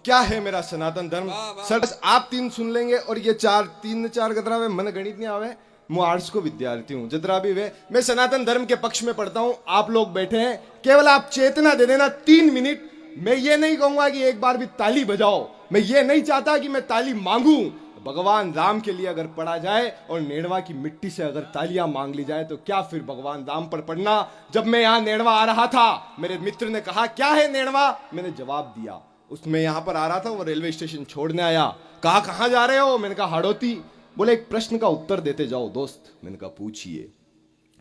क्या है मेरा सनातन धर्म। सर बस आप तीन सुन लेंगे और ये तीन चार गदरा में मन गणित नहीं आवे। मैं आर्ट्स को विद्यार्थी हूँ जतरा भी वे मैं सनातन धर्म के पक्ष में पढ़ता हूँ। आप लोग बैठे हैं, केवल आप चेतना दे देना 3 मिनट। मैं ये नहीं कहूंगा कि एक बार भी ताली बजाओ, मैं ये नहीं चाहता कि मैं ताली मांगू। भगवान राम के लिए अगर पढ़ा जाए और नेड़वा की मिट्टी से अगर तालियां मांग ली जाए तो क्या फिर भगवान राम पर पढ़ना। जब मैं यहाँ नेड़वा आ रहा था, मेरे मित्र ने कहा क्या है नेड़वा, मैंने जवाब दिया। उसमें यहाँ पर आ रहा था, वो रेलवे स्टेशन छोड़ने आया, कहा कहाँ जा रहे हो, मैंने कहा हाड़ौती। बोले एक प्रश्न का उत्तर देते जाओ दोस्त। मैंने कहा पूछिए।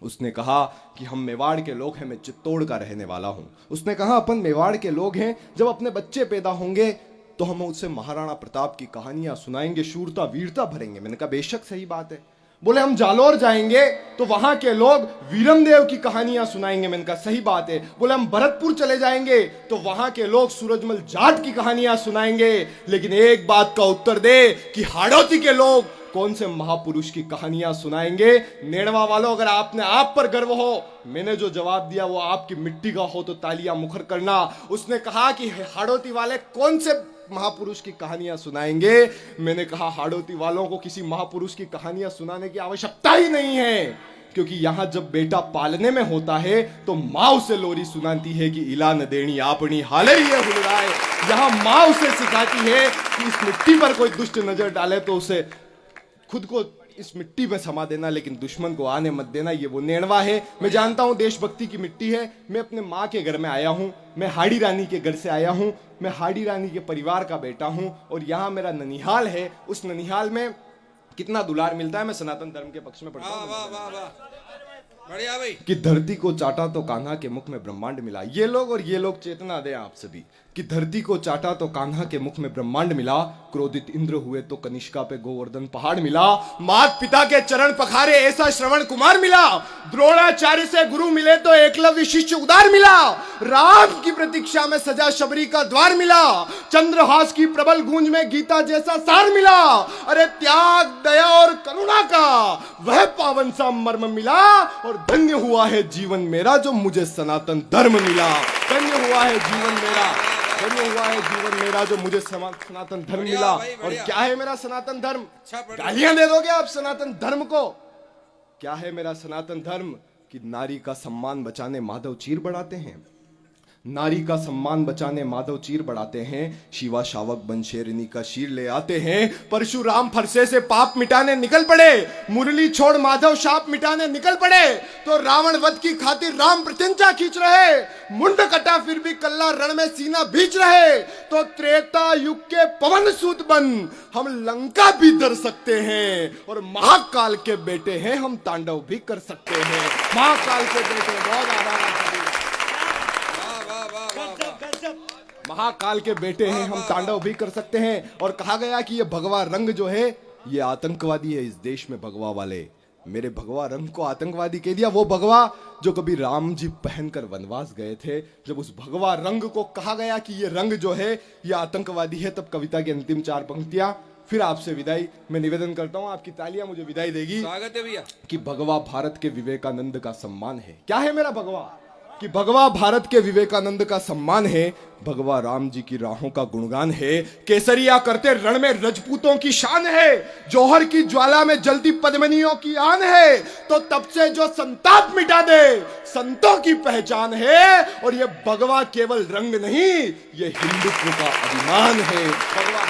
उसने कहा कि हम मेवाड़ के लोग हैं, मैं चित्तौड़ का रहने वाला हूं। उसने कहा अपन मेवाड़ के लोग हैं, जब अपने बच्चे पैदा होंगे तो हम उससे महाराणा प्रताप की कहानियां सुनाएंगे, शूरता वीरता भरेंगे। मैंने कहा बेशक सही बात है। बोले हम जालोर जाएंगे तो वहां के लोग वीरमदेव की कहानियां सुनाएंगे। मैंने कहा सही बात है। बोले हम भरतपुर चले जाएंगे तो वहां के लोग सूरजमल जाट की कहानियां सुनाएंगे, लेकिन एक बात का उत्तर दे कि हाड़ौती के लोग कौन से महापुरुष की कहानियां सुनाएंगे। नेड़वा वालों, अगर आपने आप पर गर्व हो, मैंने जो जवाब दिया वो आपकी मिट्टी का हो तो तालियां मुखर करना। उसने कहा कि हाड़ौती वाले कौन से महापुरुष की कहानियां सुनाएंगे। मैंने कहा हाड़ौती वालों को किसी महापुरुष की कहानियां सुनाने की आवश्यकता ही नहीं है, क्योंकि यहां जब बेटा पालने में होता है तो माँ उसे लोरी सुनाती है कि इला न देनी आपनी हाले ही है हुलराए। यहां माँ उसे सिखाती है कि इस मिट्टी पर कोई दुष्ट नजर डाले तो उसे खुद को इस मिट्टी में समा देना, लेकिन दुश्मन को आने मत देना। ये वो नेड़वा है। मैं जानता हूं देशभक्ति की मिट्टी है। मैं अपने माँ के घर में आया हूं, मैं हाड़ी रानी के घर से आया हूं, मैं हाड़ी रानी के परिवार का बेटा हूं और यहाँ मेरा ननिहाल है। उस ननिहाल में कितना दुलार मिलता है। मैं सनातन धर्म के पक्ष में पढ़ता हूं बढ़िया भाई कि धरती को चाटा तो कान्हा के मुख में ब्रह्मांड मिला। ये लोग और ये लोग चेतना दें आप सभी कि धरती को चाटा तो कान्हा के मुख में ब्रह्मांड मिला, क्रोधित इंद्र हुए तो कनिष्का पे गोवर्धन पहाड़ मिला, मात पिता के चरण पखारे ऐसा श्रवण कुमार मिला, द्रोणाचार्य से गुरु मिले तो एकलव्य शिष्य उदार मिला, राम की प्रतीक्षा में सजा शबरी का द्वार मिला, चंद्रहास की प्रबल गूंज में गीता जैसा सार मिला। अरे त्याग दया और करुणा का वह पावन सा मर्म मिला और धन्य हुआ है जीवन मेरा जो मुझे सनातन धर्म मिला। धन्य हुआ है जीवन मेरा, धन्य हुआ है जीवन मेरा जो मुझे सनातन धर्म मिला। और क्या है मेरा सनातन धर्म? गालियां दे दोगे आप सनातन धर्म को? क्या है मेरा सनातन धर्म? कि नारी का सम्मान बचाने माधव चीर बढ़ाते हैं, नारी का सम्मान बचाने माधव चीर बढ़ाते हैं, शिवा शावक बन शेरनी का शीर ले आते हैं, परशुराम फरसे से पाप मिटाने निकल पड़े, मुरली छोड़ माधव शाप मिटाने निकल पड़े, तो रावण वध की खातिर राम प्रत्यंचा खींच रहे, मुंड कटा फिर भी कल्ला रण में सीना भींच रहे, तो त्रेता युग के पवन सूत बन हम लंका भी धर सकते हैं और महाकाल के बेटे हैं हम तांडव भी कर सकते हैं। महाकाल के बेटे, बहुत आभार। महाकाल के बेटे हैं हम तांडव भी कर सकते हैं। और कहा गया कि ये भगवा रंग जो है ये आतंकवादी है इस देश में। भगवा वाले मेरे भगवा रंग को आतंकवादी कह दिया। वो भगवा जो कभी राम जी पहनकर वनवास गए थे, जब उस भगवा रंग को कहा गया कि ये रंग जो है ये आतंकवादी है, तब कविता की अंतिम 4 पंक्तियां। फिर आपसे विदाई। मैं निवेदन करता हूं, आपकी तालियां मुझे विदाई देगी। स्वागत है भैया। कि भगवा भारत के विवेकानंद का सम्मान है। क्या है मेरा भगवा? कि भगवा भारत के विवेकानंद का सम्मान है, भगवा राम जी की राहों का गुणगान है, केसरिया करते रण में रजपूतों की शान है, जौहर की ज्वाला में जलती पद्मनियों की आन है, तो तब से जो संताप मिटा दे संतों की पहचान है। और ये भगवा केवल रंग नहीं, ये हिंदुत्व का अभिमान है। भगवा